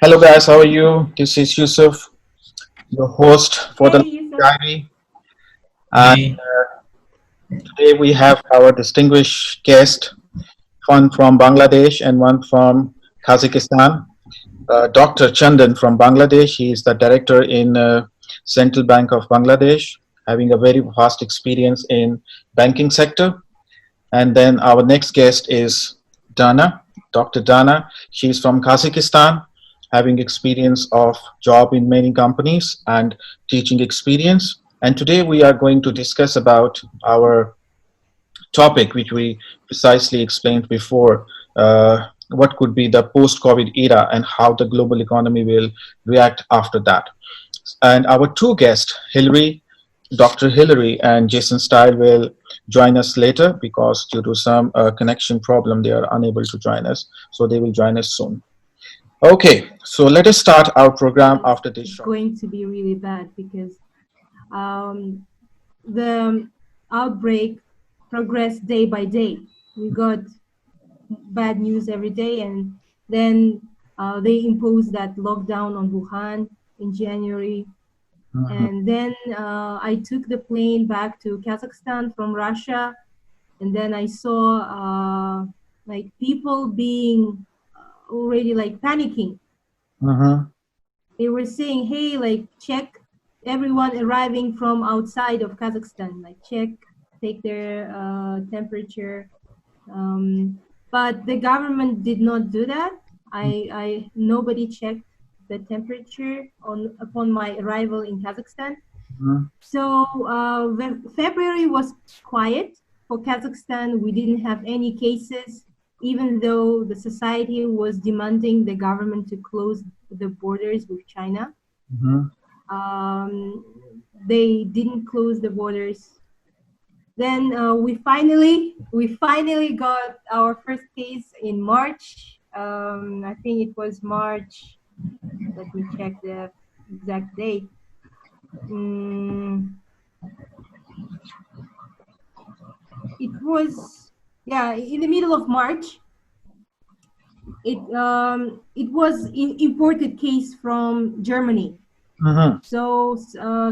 Hello guys, how are you? This is Yusuf, your host for the Hey, Yusuf. diary. And Hi. today we have our distinguished guest, one from Bangladesh and one from Kazakhstan. Dr. Chandan from Bangladesh. He is the director in Central Bank of Bangladesh, having a very vast experience in banking sector. And then our next guest is Dana, Dr. Dana. She's from Kazakhstan, having experience of job in many companies and teaching experience. And today we are going to discuss about our topic, which we precisely explained before. What could be the post-COVID era and how the global economy will react after that. And our two guests, Dr. Hillary and Jason Style will join us later because due to some connection problem, they are unable to join us. So they will join us soon. Okay, so let us start our program after this It's short. going to be really bad because um, the outbreak progressed day by day. We got bad news every day, and then they imposed that lockdown on Wuhan in January. Mhm, And then I took the plane back to Kazakhstan from Russia, and then I saw like people being already like panicking. mhm, They were saying, hey, like check everyone arriving from outside of Kazakhstan, like check, take their temperature. Um, but the government did not do that. I nobody checked the temperature on upon my arrival in Kazakhstan. mhm, So February was quiet for Kazakhstan. We didn't have any cases, even though the society was demanding the government to close the borders with China. mhm. Um, they didn't close the borders. Then we finally got our first case in March. I think it was March. Let me check the exact date. Mm, it was, yeah, in the middle of March. It was imported case from Germany. Mhm. So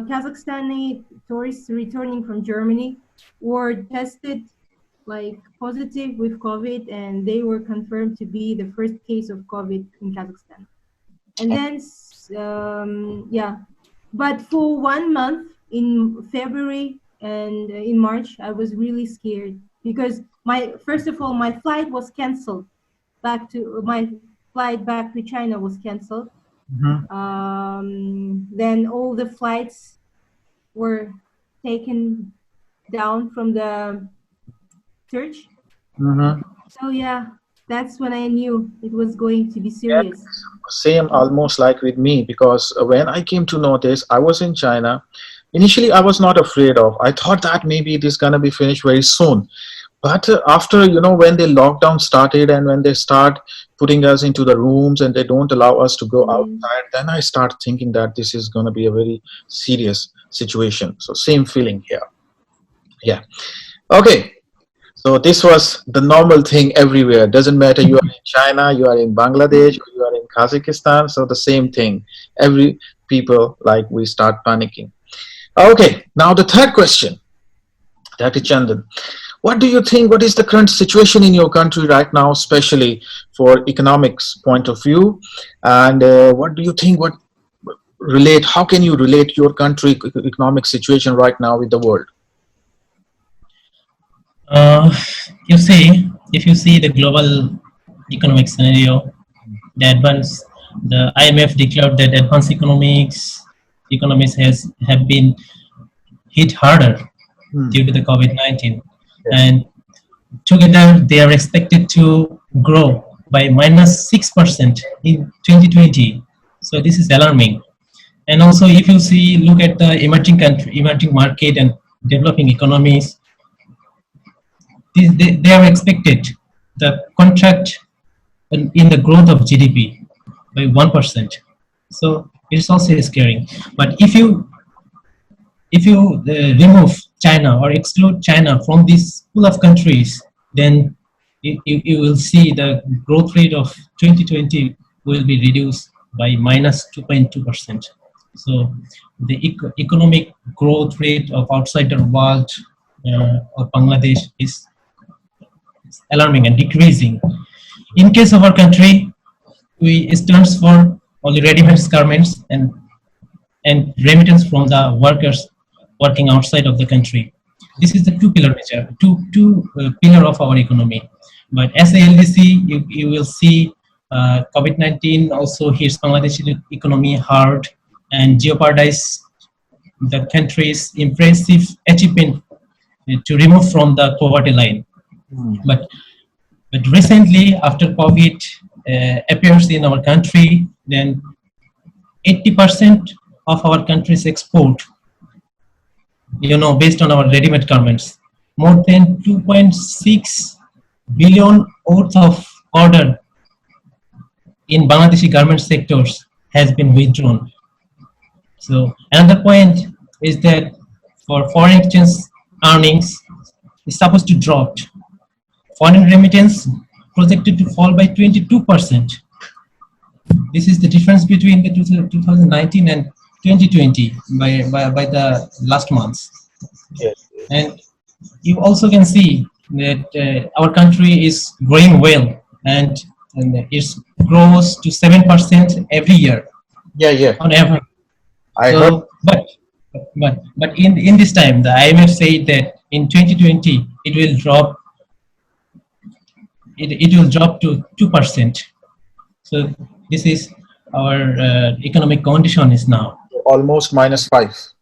Kazakhstani tourists returning from Germany were tested like positive with COVID, and they were confirmed to be the first case of COVID in Kazakhstan. And then yeah, but for 1 month in February and in March, I was really scared because my first of all my flight was canceled back to China was canceled. Mhm. Then all the flights were taken down from the church. Mhm. So yeah, that's when I knew it was going to be Yeah, serious. same almost like with me because when I came to know this, I was in China. Initially, I was not afraid of. I thought that maybe it is gonna be finished very soon. But after, when the lockdown started and when they start putting us into the rooms and they don't allow us to go Mm. outside, then I start thinking that this is going to be a very serious situation. So same feeling here. Yeah. Okay. So this was the normal thing everywhere. Doesn't matter you are in China, you are in Bangladesh, or you are in Kazakhstan. So the same thing. Every people like we start panicking. Okay. Now the third question, Dr. Chandan. What do you think? What is the current situation in your country right now, especially for economics point of view? And what do you think? What relate? How can you relate your country economic situation right now with the world? Uh, you see, if you see the global economic scenario, the IMF declared that advanced economies has have been hit harder Hmm. due to the COVID-19, Yes. and together they are expected to grow by -6% in 2020. So this is alarming. And also, if you look at the emerging market and developing economies, they are expected the contract in the growth of GDP by 1%. So it's also scary. But if you remove China or exclude China from this pool of countries, then you will see the growth rate of 2020 will be reduced by minus 2.2%. So the economic growth rate of outside the world of Bangladesh is alarming and decreasing. In case of our country, we stands for only ready-made garments and remittance from the workers working outside of the country. This is the two-pillar nature, two pillar of our economy. But as a LDC, you will see COVID-19 also hits Bangladeshi economy hard and jeopardize the country's impressive achievement to remove from the poverty line. Mm. But but recently, after COVID appears in our country, then 80% of our country's export, based on our ready-made garments, more than 2.6 billion worth of order in Bangladeshi garment sectors has been withdrawn. So another point is that for foreign exchange earnings is supposed to drop. Foreign remittance projected to fall by 22%. This is the difference between the 2019 and 2020 by the last months. Yes. And you also can see that our country is growing well and it grows to 7% every year Yeah, yeah. on average. I heard. So, but in this time, the IMF said that in 2020 it will drop to 2%. So this is our economic condition is now. Almost -5.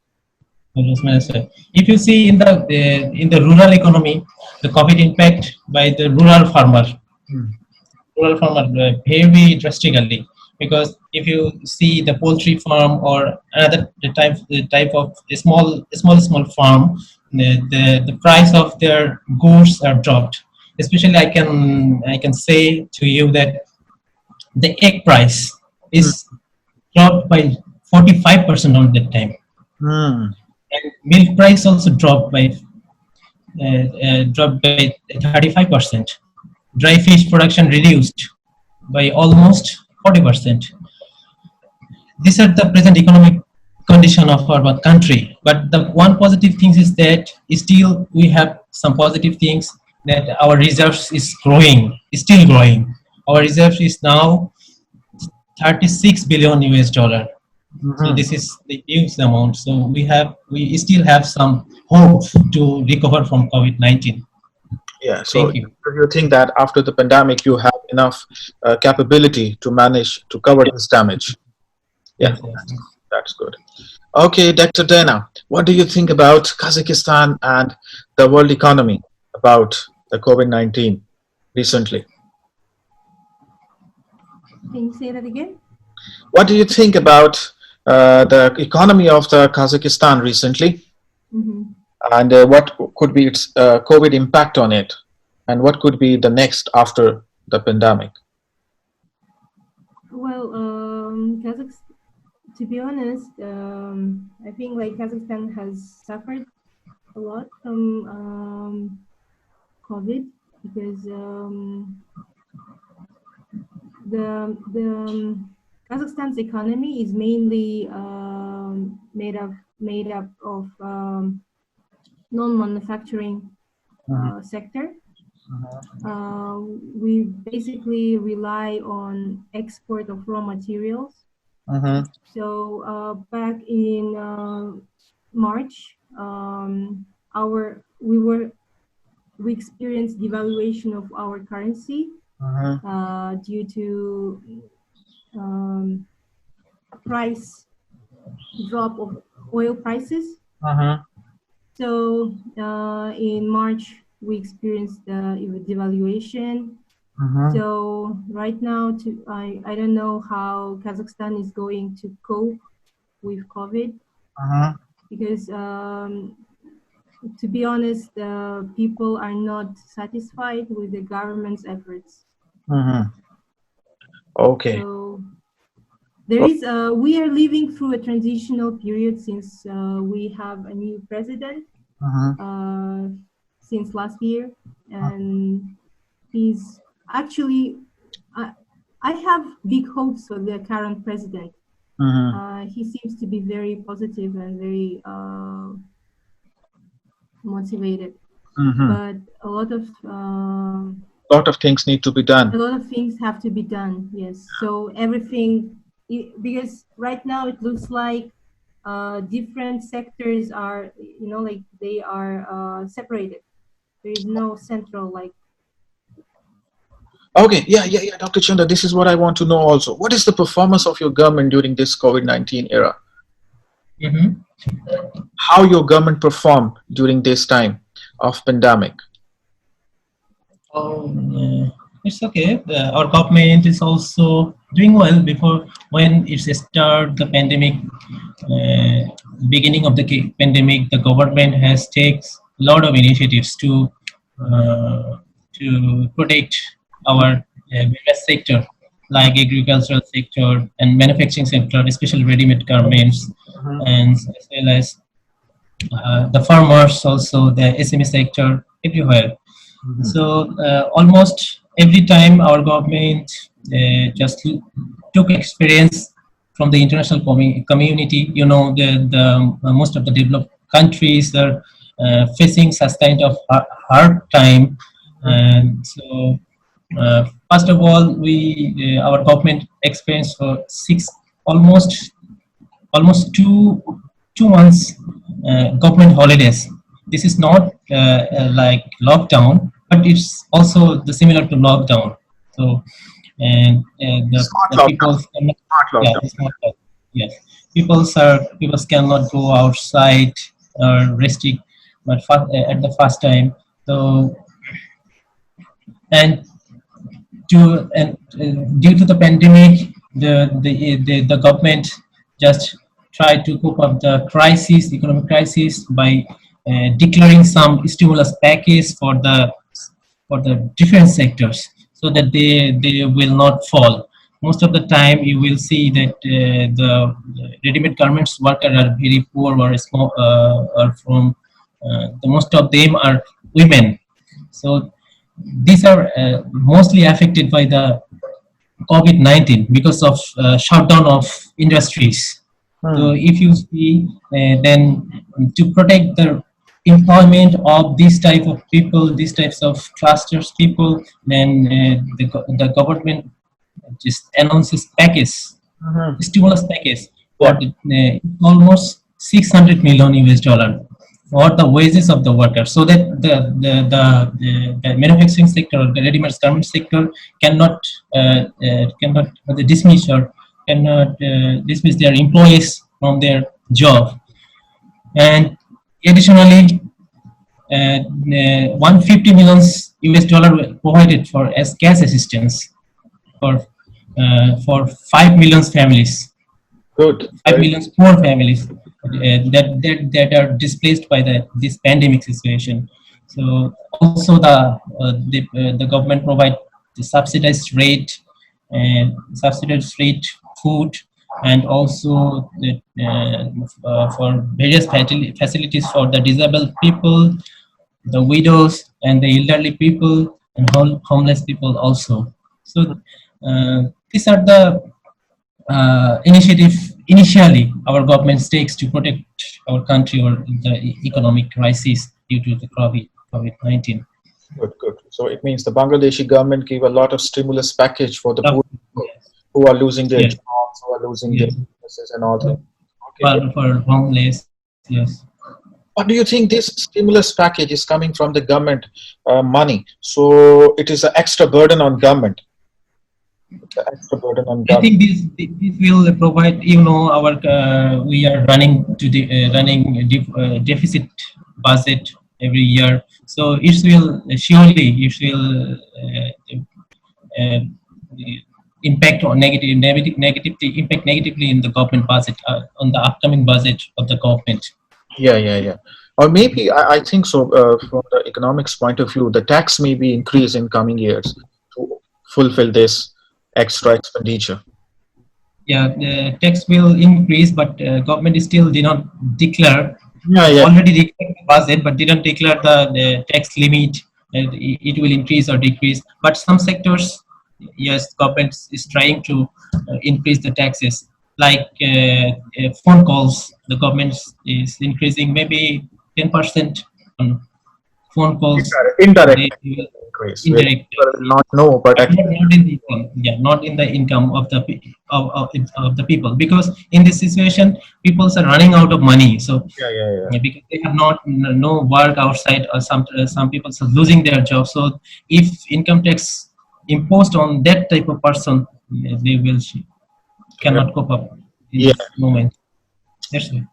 If you see in the rural economy, the COVID impact by the Mm. rural farmer very drastically, because if you see the poultry farm or another the type of small farm, the price of their goods are dropped. Especially, I can say to you that the egg price Mm. is dropped by 45% on that time. Mm. And milk price also dropped by 35%. Dry fish production reduced by almost 40%. These are the present economic condition of our country. But the one positive thing is that still we have some positive things, that our reserves is growing, is still growing. Our reserves is now 36 billion US dollar. So Mhm. this is the huge amount. So we still have some hope to recover from COVID-19. Yeah. So Thank you. you think that after the pandemic, you have enough capability to manage to cover this damage? Yeah, Yes, yes. that's good. Okay, Dr. Dana, what do you think about Kazakhstan and the world economy about the COVID-19 recently? Can you say that again? What do you think about the economy of the Kazakhstan recently, Mm-hmm. and what could be its COVID impact on it, and what could be the next after the pandemic? Well, Kazakhstan, to be honest, I think like Kazakhstan has suffered a lot from COVID because the Kazakhstan's economy is mainly made up of non-manufacturing Mhm. sector. We basically rely on export of raw materials. Mhm. So back in March, our we experienced devaluation of our currency Mhm. due to um, price drop of oil prices. Mhm. So in March, we experienced the devaluation. Mhm. So right now, I don't know how Kazakhstan is going to cope with COVID Mhm. because to be honest, people are not satisfied with the government's efforts. Mhm. Okay. So we are living through a transitional period since we have a new president Mhm. uh, since last year, and he's actually, I have big hopes for the current president. Mm-hmm. He seems to be very positive and very motivated, Mm-hmm. but A lot of things need to be a done. lot of things have to be done. Yes, so everything, because right now it looks like different sectors are, like they are separated. There is no central, like. Okay, yeah, Dr. Chanda, this is what I want to know also. What is the performance of your government during this COVID-19 era? Mhm. How your government performed during this time of pandemic? It's okay. Our government is also doing well before when it start the pandemic. Beginning of the pandemic, the government has takes a lot of initiatives uh, to protect our various sector like agricultural sector and manufacturing sector, especially ready-made garments, and as well as the farmers, also the SME sector, everywhere. Mhm. So almost every time our government just took experience from the international community. You know, the most of the developed countries are facing such kind of hard time, and so first of all, we our government experienced for almost 2 months government holidays. This is not like lockdown, but it's also the similar to lockdown. So, and Smart the people lockdown. cannot, Smart yeah, lockdown. it's not that. Yes, people cannot go outside or restrict, but at the first time. So, and due to the pandemic, the government just tried to cope up the crisis, economic crisis, by declaring some stimulus package for the different sectors, so that they will not fall. Most of the time, you will see that the ready-made garments workers are very poor or small, or from the most of them are women. So these are mostly affected by the COVID-19 because of shutdown of industries. So Hmm. if you see, then to protect the employment of these type of people, these types of clusters people, then the government just announces package, Mhm. stimulus package for Yeah. almost 600 million US dollar for the wages of the workers, so that the manufacturing sector or the ready-made garment sector cannot cannot dismiss or cannot dismiss their employees from their job. And additionally, 150 million US dollar were provided for as cash assistance for 5 million families, Good. 5 Very. million poor families that are displaced by this pandemic situation. So also the government provide the subsidized rate food, and also for various facilities for the disabled people, the widows and the elderly people, and homeless people also. So these are the initiative initially our government takes to protect our country or the economic crisis due to the COVID-19. Good, good. So it means the Bangladeshi government gave a lot of stimulus package for the Uh, poor people yes, who are losing their yes, jobs, who are losing their yes. businesses and all things. Okay, good. For homeless, yes. But do you think this stimulus package is coming from the government money? So it is an extra burden on government. The extra burden on I government. think this will provide, our we are running to the running deficit budget every year, so it will surely it will uh, impact on negatively impact negatively in the government budget, on the upcoming budget of the government. Yeah. Or maybe I think so. From the economics point of view, the tax may be increased in coming years to fulfill this extra expenditure. Yeah, the tax will increase, but government still did not declare. Yeah. Already declared the budget, but didn't declare the tax limit. It will increase or decrease. But some sectors yes, government is trying to increase the taxes. Like phone calls, the government is increasing maybe 10% on phone calls. They Indirect will increase, where indirect people tax, will yes. not know, but But actually, not in the income. Yeah, not in the income of the of the people, because in this situation, people are running out of money. So yeah, yeah, yeah. yeah, because they have not no work outside, or some people are losing their job. So if income tax imposed on that type of person, they will Yeah. cannot cope up in Yeah. this moment. That's why.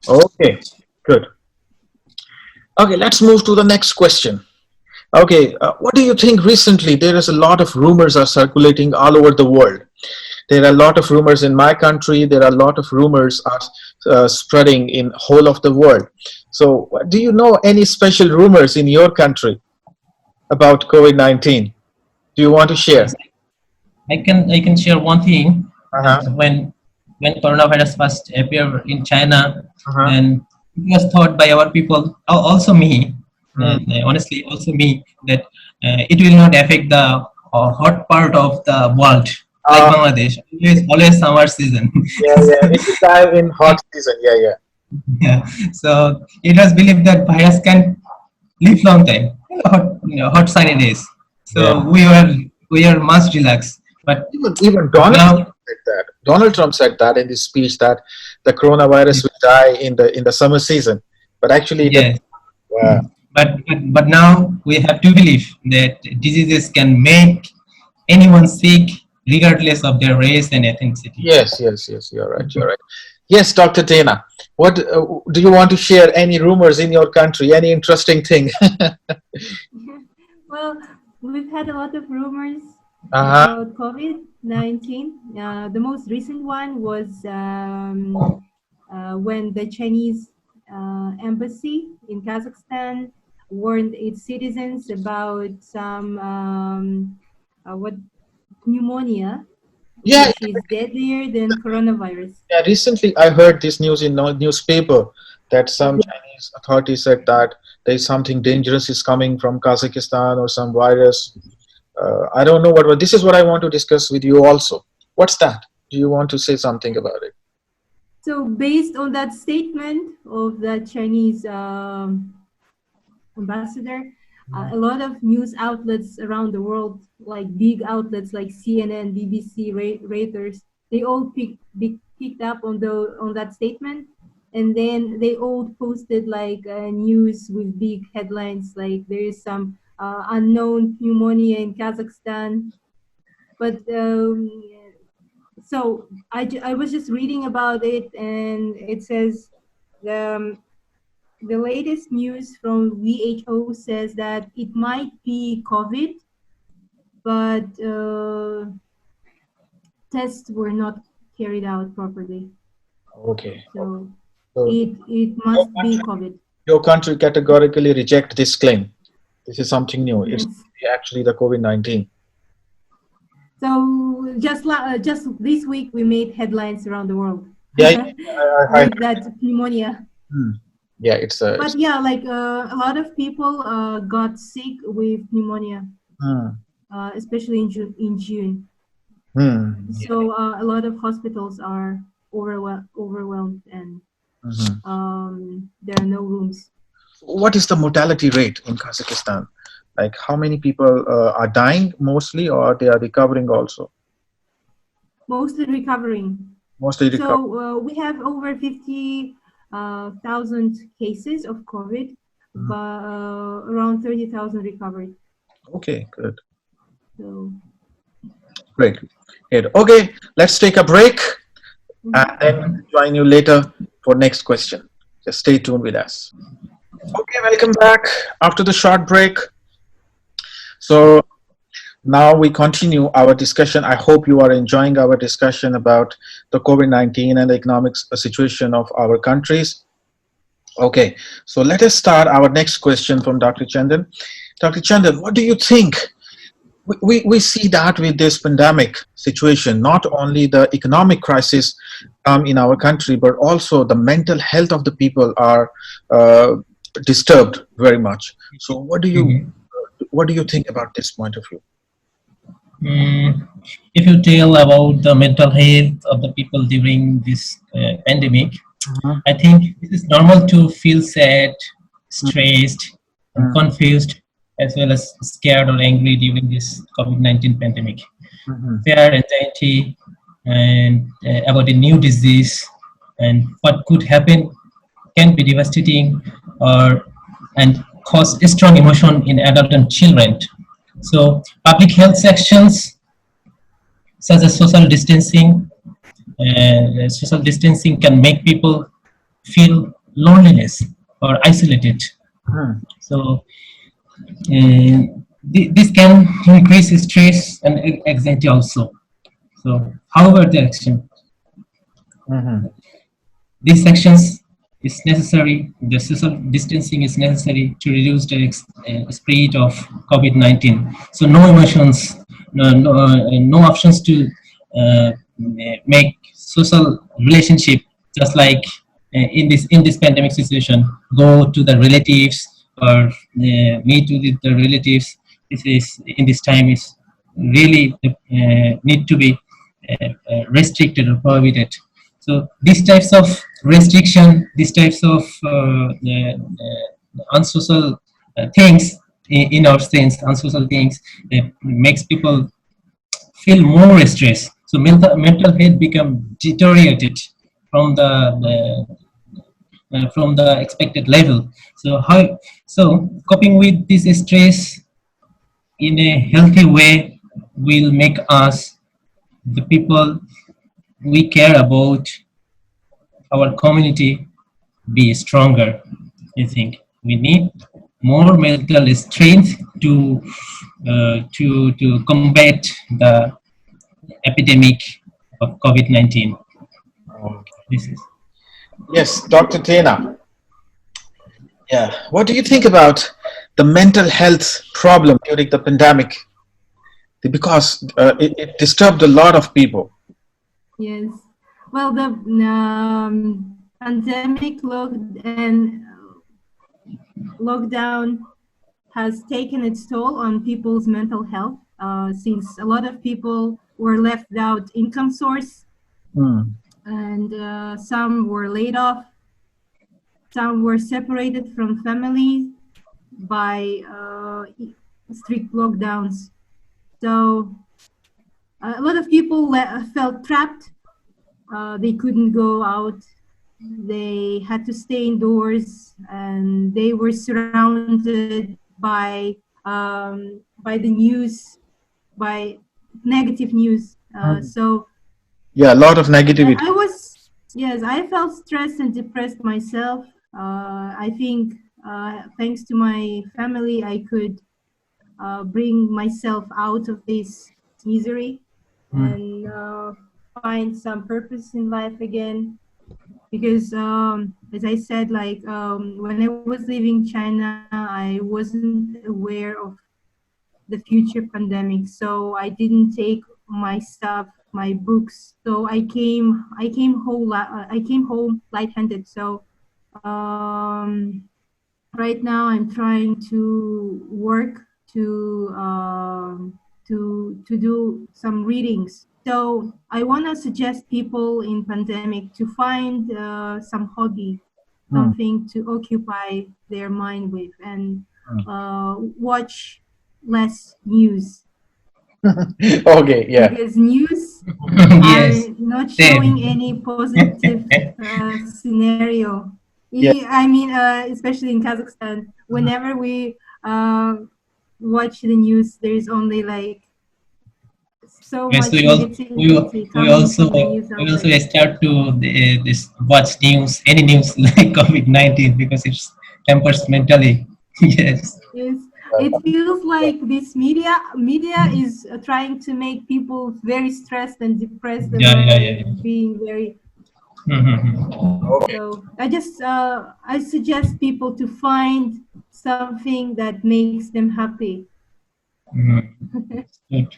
Okay, good. Okay, let's move to the next question. Okay, what do you think recently? There is a lot of rumors are circulating all over the world. There are a lot of rumors in my country. There are a lot of rumors are spreading in whole of the world. So, do you know any special rumors in your country about COVID-19? Do you want to Yes, share? I can share one thing, that Uh-huh. when coronavirus first appeared in China, Uh-huh. then it was thought by our people, also me, Mm. and honestly also me, that it will not affect the hot part of the world, like Uh, Bangladesh. Always summer season. yeah, yeah. It will die in hot season. Yeah, yeah. Yeah. So it was believed that virus can live long time, hot sunny days. Yeah. So we are much relaxed. Even But Donald Trump now, said that. Donald Trump said that in his speech that the coronavirus will die in the summer season. But actually, it yes. doesn't. Uh, But now we have to believe that diseases can make anyone sick, regardless of their race and ethnicity. yes, yes, yes. You're right. You're right. Yes, Dr. Dana. What do you want to share? Any rumors in your country? Any interesting thing? Well, we've had a lot of rumors Uh-huh. about COVID-19. The most recent one was when the Chinese embassy in Kazakhstan warned its citizens about some what pneumonia, Yeah, which is deadlier than coronavirus. yeah. Recently, I heard this news in newspaper that some Chinese authorities said that there is something dangerous is coming from Kazakhstan or some virus. I don't know what, but this is what I want to discuss with you also. What's that? Do you want to say something about it? So, based on that statement of the Chinese ambassador, a lot of news outlets around the world, like big outlets like CNN, BBC, Reuters, they all picked up on that statement, and then they all posted like news with big headlines, like there is some unknown pneumonia in Kazakhstan. But so I was just reading about it, and it says the latest news from WHO says that it might be COVID, but tests were not carried out properly. Okay. Okay. So So it your must be country, COVID. your country categorically reject this claim. This is something new. It's Yes. actually the COVID-19. So just this week we made headlines around the world Yeah, yeah, I with that pneumonia. hmm. Yeah, it's But yeah, like a lot of people got sick with pneumonia, hmm. especially in June. Hmm. Yeah. So a lot of hospitals are overwhelmed, and Mhm. there are no rooms. What is the mortality rate in Kazakhstan? Like how many people are dying mostly, or they are recovering also? Mostly recovering. Mostly recover. So we have over 50,000 cases of COVID, Mhm. but around 30,000 recovered. Okay, good. So Great. Good. Okay, let's take a break and mhm. then join you later for next question. Just stay tuned with us. Okay, welcome back after the short break. So now we continue our discussion. I hope you are enjoying our discussion about the COVID-19 and the economic situation of our countries. Okay, so let us start our next question from Dr. Chandan. Dr. Chandan, what do you think? We see that with this pandemic situation, not only the economic crisis in our country, but also the mental health of the people are uh, disturbed very much. So, what do you Mhm. what do you think about this point of view? Mm, if you tell about the mental health of the people during this pandemic, Mhm, I think it is normal to feel sad, mhm, stressed, and mhm, confused, as well as scared or angry during this COVID-19 pandemic. mhm, Fear, anxiety, and about a new disease and what could happen can be devastating or and cause a strong emotion in adult and children. So public health sections such as social distancing can make people feel loneliness or isolated. mhm, So this can increase stress and anxiety also. So, however, the action mhm. these sections is necessary. The social distancing is necessary to reduce the spread of COVID-19. So, no emotions, no options to make social relationship just like in this pandemic situation. Go to the relatives or meet with the relatives. This is in this time is really need to be restricted or prohibited. So these types of restriction, these types of unsocial things in our sense, unsocial things, makes people feel more stress. So mental health become deteriorated from the expected level. So coping with this stress in a healthy way will make us the people we care about our community be stronger. I think we need more mental strength to combat the epidemic of COVID-19. Okay. This is Yes, Dr. Tena. Yeah. What do you think about the mental health problem during the pandemic? Because it disturbed a lot of people. Yes. Well, the pandemic lockdown has taken its toll on people's mental health, since a lot of people were left without income source, Mm, and some were laid off, some were separated from families by strict lockdowns. So a lot of people felt trapped. They couldn't go out. They had to stay indoors, and they were surrounded by the news, by negative news. mm. So Yeah, a lot of negativity. I was, yes, I felt stressed and depressed myself. I think thanks to my family, I could bring myself out of this misery Mm, and find some purpose in life again. Because as I said, like when I was leaving China, I wasn't aware of the future pandemic, so I didn't take my stuff, my books. So I came home light-handed. So right now I'm trying to work to to do some readings. So I want to suggest people in pandemic to find some hobby, mm, something to occupy their mind with, and mm. watch less news, Okay, yeah. because news are yes, not showing same. any positive scenario. Yeah. I mean, especially in Kazakhstan, whenever we watch the news, there is only like so Yes, much we negativity we coming also from the news we also outlets. start to this watch news any news like COVID-19 because it's tempers mentally. Yes. Yes, it feels like this media is trying to make people very stressed and depressed Yeah, yeah, yeah, about yeah. being very. Mm-hmm. Okay. So I suggest people to find something that makes them happy. Mm-hmm. Good.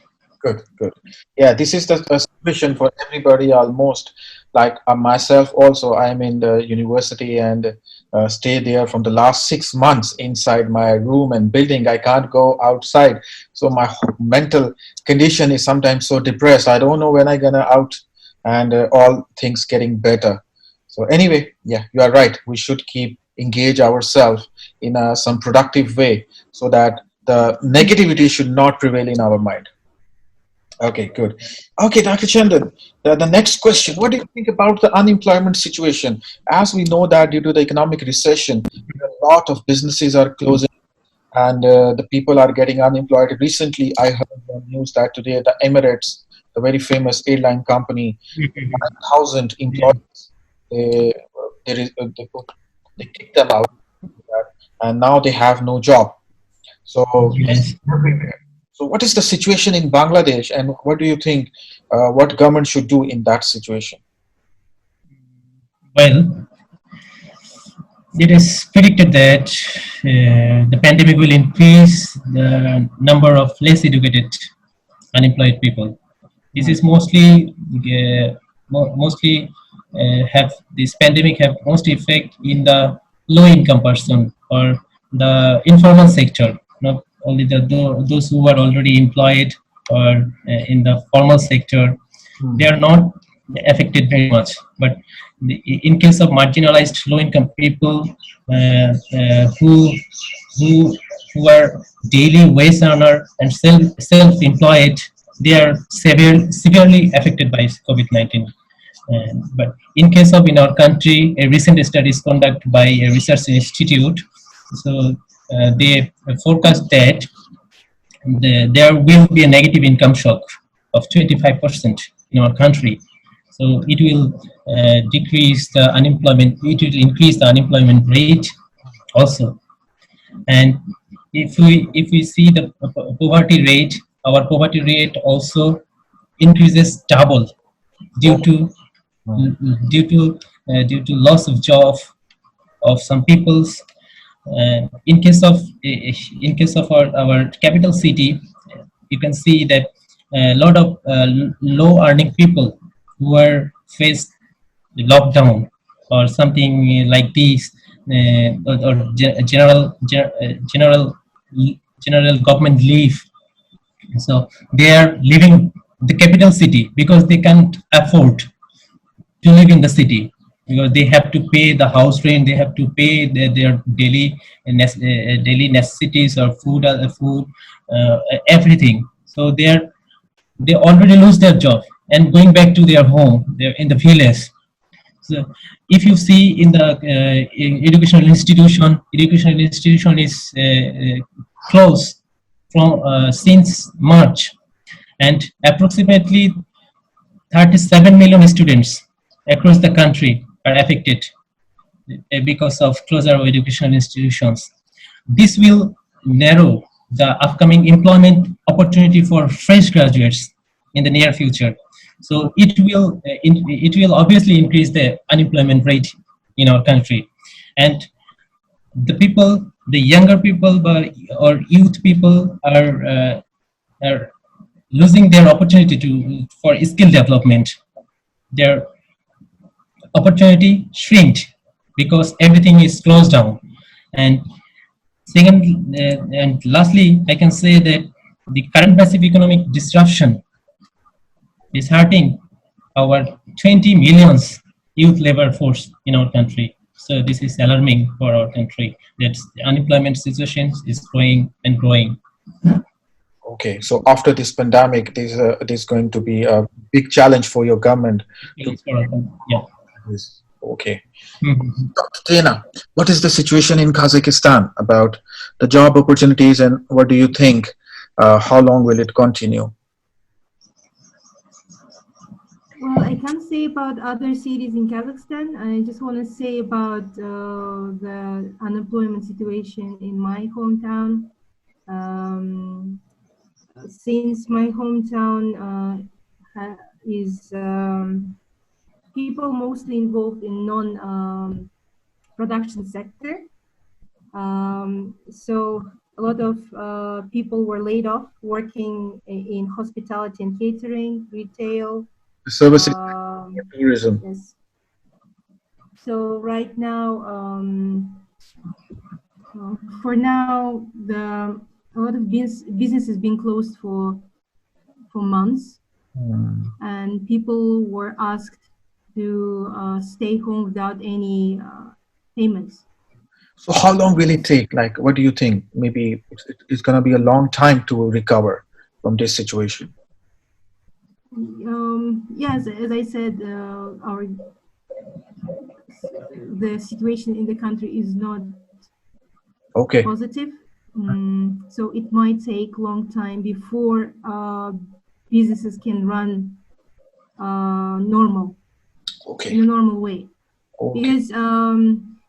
Good, good. Yeah, this is the a solution for everybody almost. Like myself also, I'm in the university and stay there from the last 6 months inside my room and building. I can't go outside. So my mental condition is sometimes so depressed. I don't know when I'm gonna out and all things getting better. So anyway, yeah, you are right. We should keep engage ourselves in some productive way so that the negativity should not prevail in our mind. Okay, good. Okay, Dr. Chandan, the next question. What do you think about the unemployment situation? As we know that due to the economic recession, a lot of businesses are closing and the people are getting unemployed. Recently, I heard the news that today the Emirates, the very famous airline company, 9,000 Yeah. employees, they, they kicked them out and now they have no job. So this is Yes. everywhere. So what is the situation in Bangladesh, and what do you think? What government should do in that situation? Well, it is predicted that the pandemic will increase the number of less educated unemployed people. This Hmm. is mostly have this pandemic have most effect in the low income person or the informal sector, not only those who are already employed or in the formal sector. They Hmm. are not affected very much. But in case of marginalized low-income people who who who are daily wage earner and self-employed, they are severely affected by COVID-19. But in case of in our country, a recent study is conducted by a research institute. So they forecast that there will be a negative income shock of 25% in our country. So it will decrease the unemployment, it will increase the unemployment rate also. And if we see the poverty rate, our poverty rate also increases double due Oh. to Hmm. due to loss of job of some peoples. In case of our capital city, you can see that a lot of low earning people who are faced the lockdown or something like this, general government leave. So they are leaving the capital city because they can't afford to live in the city, because they have to pay the house rent, they have to pay their daily necessities or food, everything. So they already lose their job and going back to their home, they're in the village. So if you see in the educational institution is closed from since March, and approximately 37 million students across the country are affected because of closure of educational institutions. This will narrow the upcoming employment opportunity for fresh graduates in the near future. So it will obviously increase the unemployment rate in our country, and the younger people or youth people are losing their opportunity to for skill development. Their opportunity shrinked because everything is closed down. And second, and lastly, I can say that the current massive economic disruption is hurting our 20 millions youth labor force in our country. So this is alarming for our country that the unemployment situation is growing and growing. Okay, so after this pandemic, this going to be a big challenge for your government to. It's for our yeah. Yes. Okay, Mhm. Dr. Tena, what is the situation in Kazakhstan about the job opportunities, and what do you think? How long will it continue? Well, I can't say about other cities in Kazakhstan. I just want to say about the unemployment situation in my hometown. Um, since my hometown is people mostly involved in non production sector, so a lot of people were laid off working in hospitality and catering, retail. The services, Um, tourism. yes, So right now, for now, a lot of businesses been closed for months, Hmm. and people were asked to stay home without any payments. So how long will it take? Like, what do you think? Maybe it's going to be a long time to recover from this situation. Yes, as I said, our the situation in the country is not Okay. positive. So it might take long time before businesses can run normal Okay. in a normal way. Okay. Because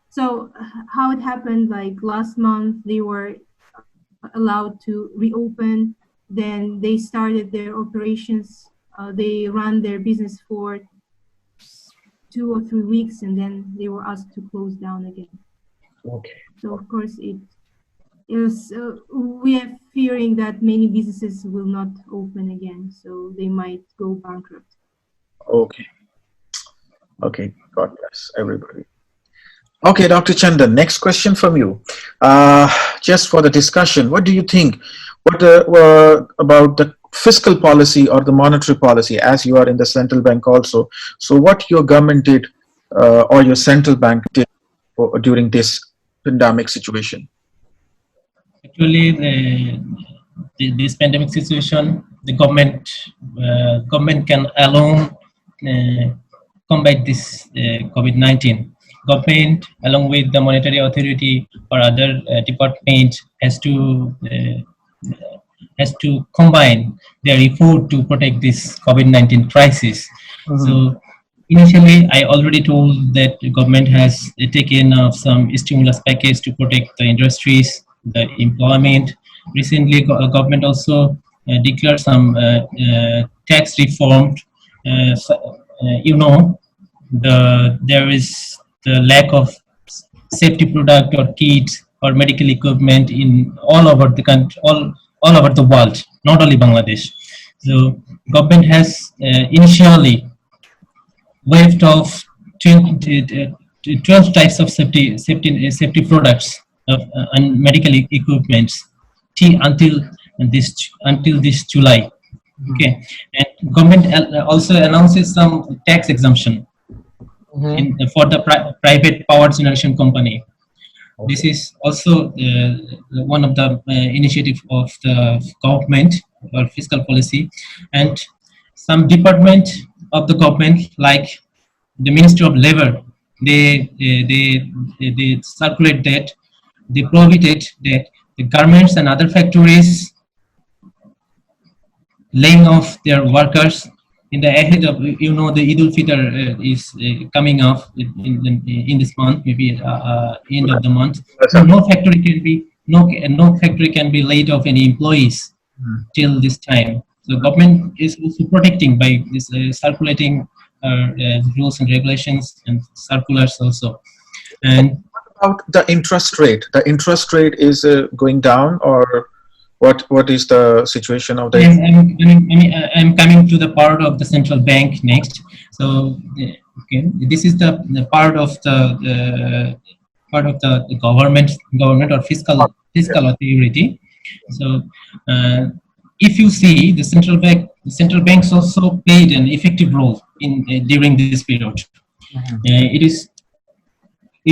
so how it happened, like last month, they were allowed to reopen. Then they started their operations. They ran their business for 2 or 3 weeks, and then they were asked to close down again. Okay. So of course it is. We are fearing that many businesses will not open again, so they might go bankrupt. Okay. Okay. God bless everybody. Okay, Dr. Chandan, next question from you. Just for the discussion, what do you think? What about the fiscal policy or the monetary policy, as you are in the central bank also? So, what your government did or your central bank did during this pandemic situation? Actually, this pandemic situation, the government can alone combat this COVID-19. Government, along with the monetary authority or other department, has to combine their effort to protect this COVID-19 crisis. Mhm. So initially, I already told that the government has taken some stimulus package to protect the industries, the employment. Recently, government also declared some tax reform. There is the lack of safety product or kits or medical equipment in all over the country, all over the world, not only Bangladesh. So government has initially waived off 12 types of safety products and medical equipments until this July. Okay, and government also announces some tax exemption Mhm. for the private power generation company. This Okay. is also one of the initiative of the government or fiscal policy, and some department of the government, like the Ministry of Labor, they circulate that they prohibited that the garments and other factories laying off their workers in the ahead of, the Eid Fitr is coming off in this month, maybe end of the month. That's So up. no factory can be laid off any employees Mhm. till this time. So government is also protecting by this circulating rules and regulations and circulars also. And About the interest rate. The interest rate is going down, or what is the situation of the I'm, interest? I'm coming to the part of the central bank next. So, okay, this is the part of the government or fiscal authority. So, uh, if you see the central banks also played an effective role in during this period. Mhm. It is,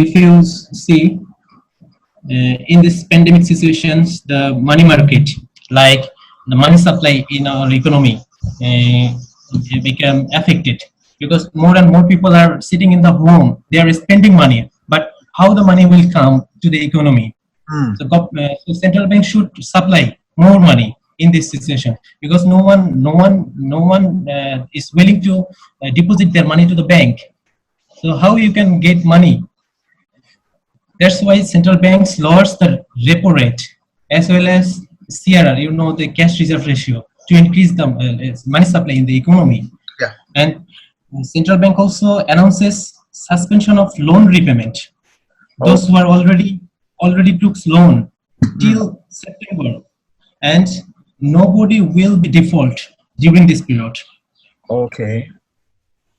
if you see, in this pandemic situations, the money market, like the money supply in our economy, become affected because more and more people are sitting in the home. They are spending money, but how the money will come to the economy? Hmm. So central bank should supply more money in this situation because no one is willing to deposit their money to the bank. So how you can get money? That's why central banks lowers the repo rate as well as CRR, the cash reserve ratio, to increase the money supply in the economy. Yeah. And central bank also announces suspension of loan repayment. Oh. Those who are already took loan Hmm. till September, and nobody will be default during this period. Okay.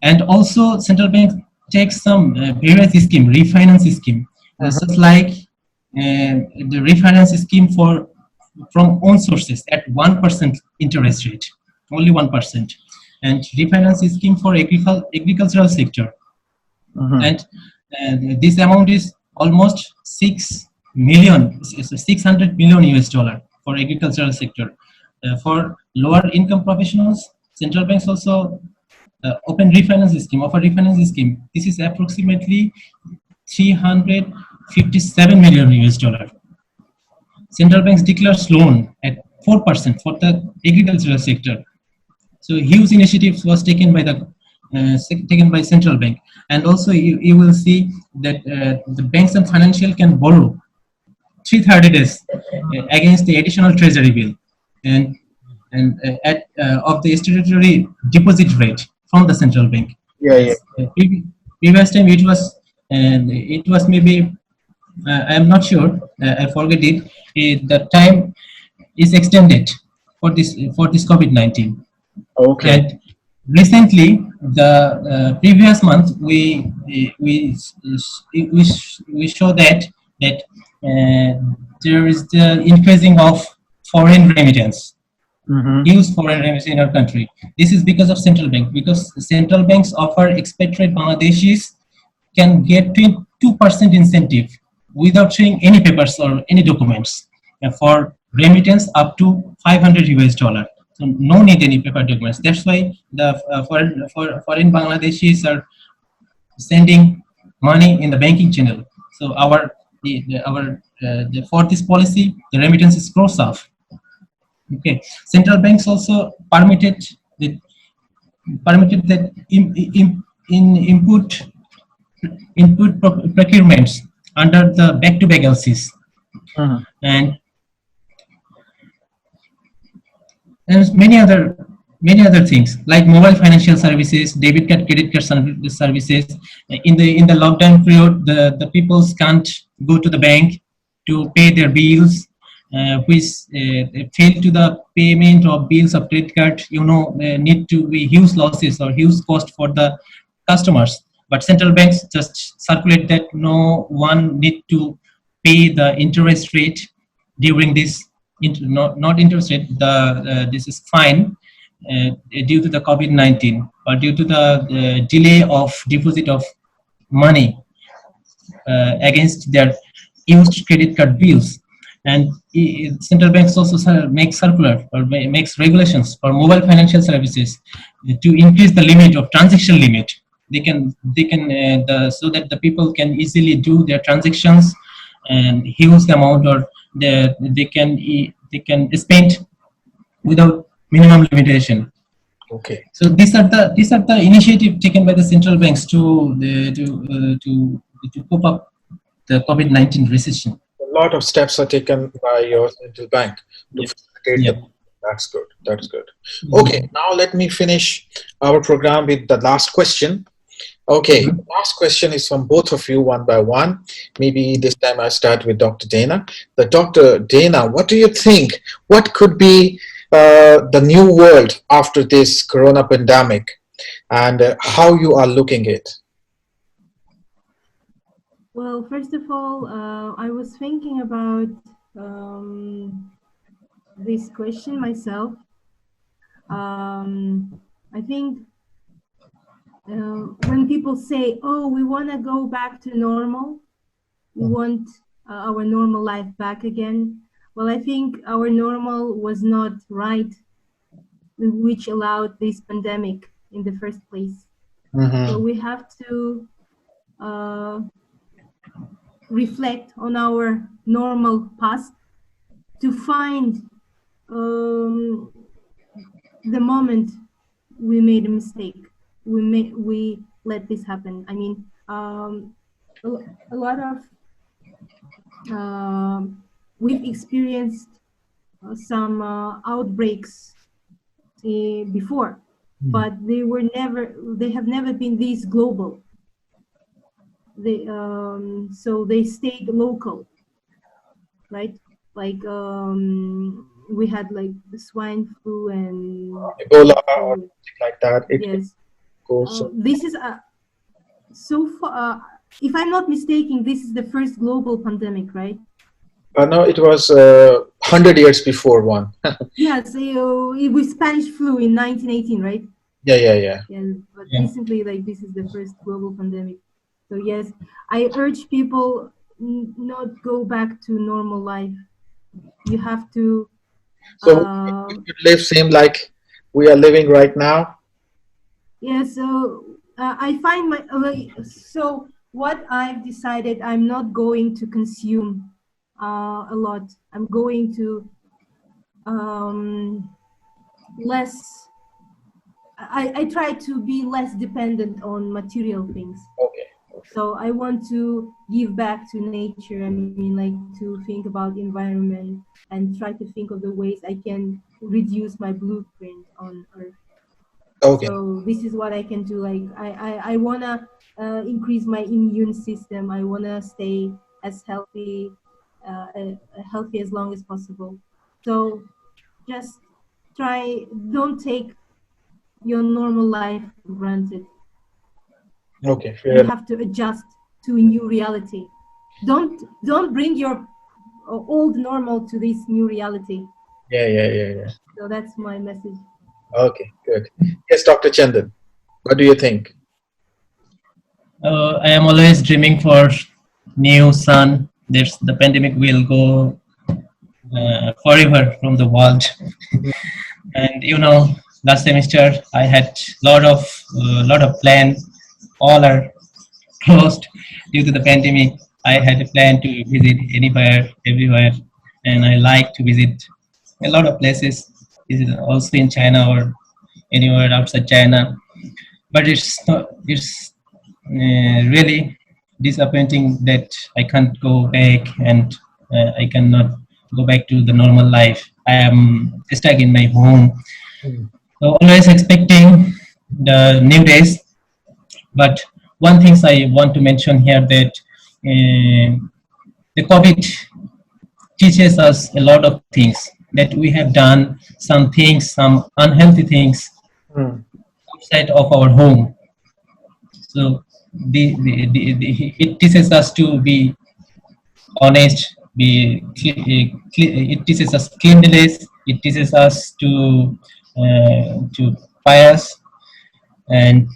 And also central bank take some various scheme, refinance scheme, such like the refinance scheme for from own sources at 1% interest rate, only 1%, and refinance scheme for agricultural sector, Mm-hmm. and this amount is almost 6 million, 600 million US dollar for agricultural sector. For lower income professionals, central banks also open refinance scheme, offer refinance scheme. This is approximately 357 million US dollar. Central banks declares loan at 4% for the agricultural sector. So huge initiatives was taken by the taken by central bank, and also you will see that the banks and financial can borrow 330 days against the additional treasury bill, and at of the statutory deposit rate from the central bank. Yeah, yeah. Previous time it was maybe I am not sure. I forget it. The time is extended for this COVID-19. Okay. And recently, the previous month, we show that there is the increasing of foreign remittance, Mm-hmm. huge foreign remittance in our country. This is because of central bank, because central banks offer expatriate Bangladeshis can get 2% incentive without showing any papers or any documents for remittance up to 500 US dollar. So no need any paper documents. That's why the foreign Bangladeshis are sending money in the banking channel. So for this policy, the remittance is cross off. Okay, central banks also the permitted that in input procurements under the back-to-back LCs, Mm-hmm. and many other things like mobile financial services, debit card, credit card services. In the lockdown period, the peoples can't go to the bank to pay their bills, which fail to the payment of bills of credit card. Need to be huge losses or huge cost for the customers. But central banks just circulate that no one need to pay the interest rate during this not interest rate. The this is fine due to the COVID-19 or due to the delay of deposit of money against their used credit card bills. And central banks also make circular or makes regulations for mobile financial services to increase the limit of transaction limit. So that the people can easily do their transactions and huge amount, or they can spend without minimum limitation. Okay. So these are the initiative taken by the central banks to cope up the COVID-19 recession. A lot of steps are taken by your central bank to Yep. facilitate Yep. the. That's good. That's good. Yep. Okay. Now let me finish our program with the last question. Okay. Mhm. Last question is from both of you, one by one. Maybe this time I start with Dr. Dana. The Dr. Dana, what do you think? What could be the new world after this corona pandemic, and how you are looking it? Well, first of all, I was thinking about this question myself. I think when people say, "Oh, we want to go back to normal," we want our normal life back again. Well, I think our normal was not right, which allowed this pandemic in the first place. Well, Mm-hmm. we have to uh, reflect on our normal past to find um, the moment we made a mistake. We let this happen. I mean, a lot of we've experienced some outbreaks before, but they have never been this global. So they stayed local, right? Like we had like the swine flu and Ebola or so something like that. It yes. goes. This is so far, if I'm not mistaken, this is the first global pandemic, right? No, it was 100 years before one. Yeah, so it was Spanish flu in 1918, right? Yeah, yeah, yeah. Yeah, but Yeah. recently, like this is the first global pandemic. So yes, I urge people not go back to normal life. You have to. So we could live same like we are living right now. Yeah. So I find my so what I've decided. I'm not going to consume a lot. I'm going to um, less. I try to be less dependent on material things. Okay. So I want to give back to nature. I mean, like to think about environment and try to think of the ways I can reduce my blueprint on Earth. Okay. So this is what I can do. Like I wanna increase my immune system. I wanna stay as healthy as long as possible. So just try. Don't take your normal life for granted. Okay. You Fair enough. have to adjust to a new reality. Don't bring your old normal to this new reality. Yeah, yeah, yeah, yeah. So that's my message. Okay, good. Yes, Dr. Chandan, what do you think? I am always dreaming for new sun. There's the pandemic will go forever from the world. And last semester I had lot of plan. All are closed due to the pandemic. I had a plan to visit anywhere, everywhere, and I like to visit a lot of places. Visit also in China or anywhere outside China. But it's not. It's really disappointing that I can't go back and I cannot go back to the normal life. I am stuck in my home. Mm. So always expecting the new days. But one thing I want to mention here that the COVID teaches us a lot of things that we have done some things, some unhealthy things Mm. outside of our home. So it teaches us to be honest, it teaches us cleanliness, it teaches us to pious, and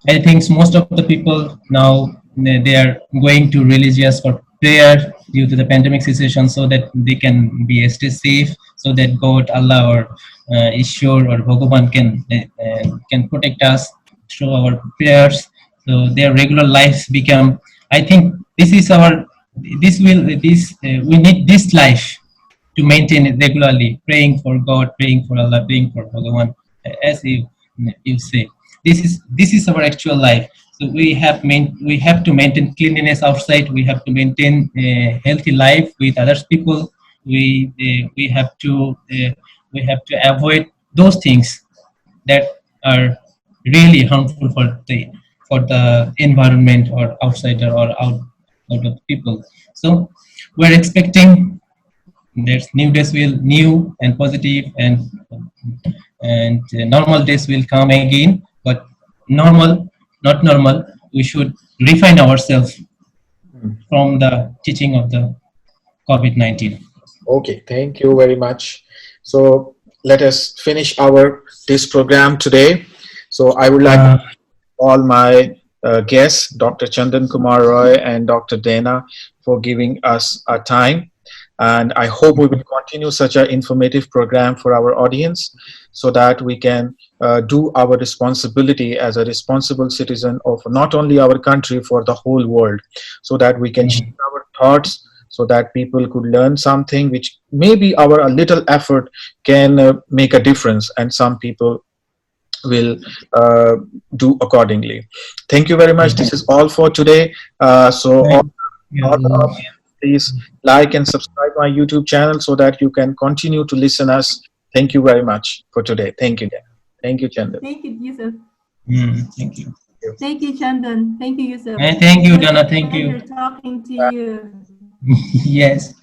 I think most of the people now they are going to religious for prayer due to the pandemic situation, so that they can be stay safe, so that God, Allah, or Ishwar or Bhagavan can protect us through our prayers. So their regular lives become. I think this is our. This will this we need this life to maintain it regularly, praying for God, praying for Allah, praying for Bhagavan, as you say. This is our actual life. So we have to maintain cleanliness outside. We have to maintain a healthy life with others people. We have to avoid those things that are really harmful for the environment or outsider or out of people. So we're expecting there's new days will new and positive, and normal days will come again. But normal, not normal, we should refine ourselves Mm. from the teaching of the COVID-19. Okay, thank you very much. So let us finish our this program today. So I would like to Uh, all my guests, Dr. Chandan Kumar Roy and Dr. Dana, for giving us a time. And I hope we will continue such an informative program for our audience so that we can do our responsibility as a responsible citizen of not only our country, for the whole world, so that we can share our thoughts, so that people could learn something which maybe our a little effort can make a difference, and some people will uh, do accordingly. Thank you very much. This is all for today. So all, thank all the you. audience, please like and subscribe my YouTube channel so that you can continue to listen us. Thank you very much for today. Thank you. Thank you, Chandan. Thank you, Yusuf. Thank you. Thank you, Chandan. Thank you, Yusuf. And It thank you, was a Dana. Thank pleasure you. talking to you. Yes.